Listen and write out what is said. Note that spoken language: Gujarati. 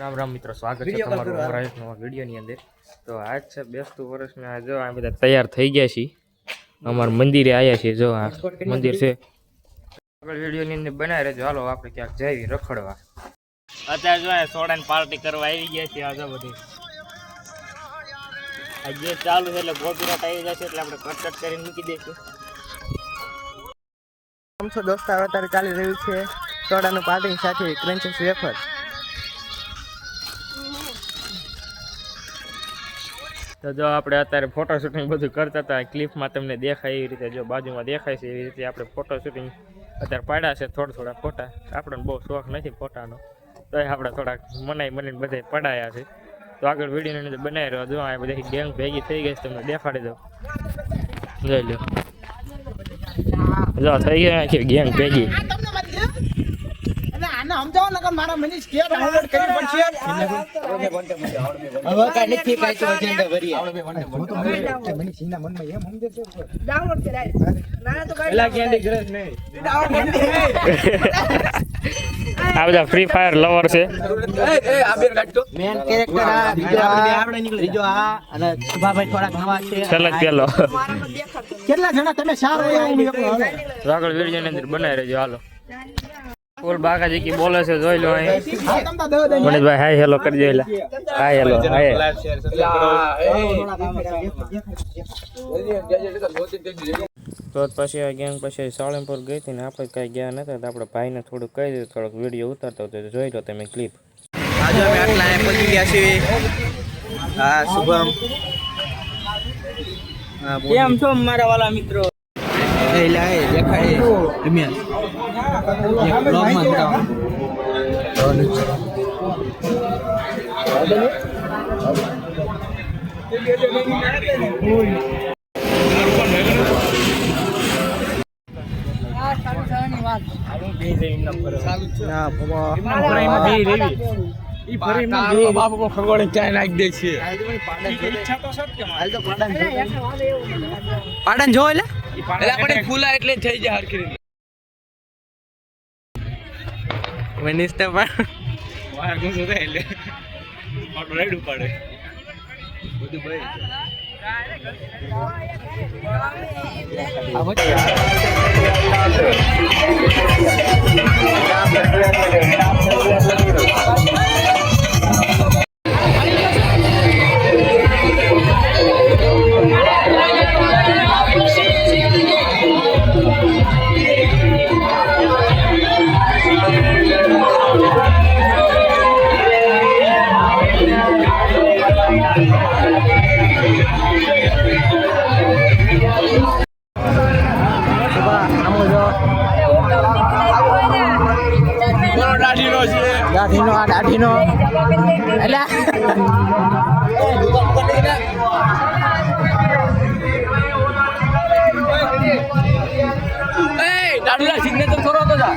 રામ રામ મિત્રો, સ્વાગત છે તમારું અમારા એક નવા વિડીયોની અંદર। તો આજ છે બેસતું વર્ષ ને જો આ બધા તૈયાર થઈ ગયા છીએ, અમારા મંદિરે આવ્યા છીએ। જો આ મંદિર છે, આગળ વિડીયોની અંદર બનાવી રહેજો। હાલો આપણે ક્યાંક જઈએ રખડવા। અત્યારે જો આ સોડાની પાર્ટી કરવા આવી ગયા છીએ। આ જો બધી આ જે ચાલુ છે એટલે કોપીરાઇટ આવી જશે એટલે આપણે કટ કરીને મૂકી દઈશું। આમ છો દોસ્તારો, અત્યારે ચાલી રહ્યું છે સોડાનું પાર્ટી સાથે ક્રન્ચીસ વેફર। તો જો આપણે અત્યારે ફોટો શૂટિંગ બધું કરતા હતા, ક્લિપમાં તમને દેખાય એવી રીતે, જો બાજુમાં દેખાય છે એવી રીતે આપણે ફોટો શૂટિંગ અત્યારે પાડ્યા છે। થોડા ફોટા, આપણને બહુ શોખ નથી ફોટાનો, તો આપણે થોડાક મનાઈને બધા પડાયા છે। તો આગળ વિડીયોની અંદર બનાવી રહ્યો। જો આ બધી ગેંગ ભેગી થઈ ગઈ છે, તમને દેખાડી દઉં, જોઈ લો। જો થઈ ગઈ આખી ગેંગ ભેગી। આ બધા ફ્રી ફાયર લવર છે। મેન કેરેક્ટર આ બીજો આ અને સુભાભાઈ થોડાક નવા છે। સલગ પેલો કેટલા જણા તમે સારો આગળ વિડીયોની અંદર બનાવી રહેજો। હાલો ફૂલ બાકાજી કી બોલે છે, જોઈ લો। મનીષભાઈ હાય હેલો કરી દો। એલા હાય હેલો હાય। તો પછી આ ગેંગ પછી સાળંગપુર ગઈ હતી ને આપણે કઈ ગયા નતા, તો આપણે ભાઈને થોડું કહી દીધું, થોડોક વિડીયો ઉતારતો હતો, જોઈ લો તમે ક્લિપ। આજે અમે આટલા પહોંચી ગયા છીએ। હા શુભમ, કેમ છો મારા વાલા મિત્રો? એલા એ દેખાય રમ્યા એક બ્લોગમાં પાડન જો એટલે આપણે ફૂલા એટલે થઈ જાય હરખી મનીષ તો પણ વાહ ગુસો થાય એટલે ઓટો રાઈડ ઉપાડે બધું ભાઈ। દાઢીનો આ દાઢીનો એટલે દાઢીના સિગ્નેચર કરો તો જા।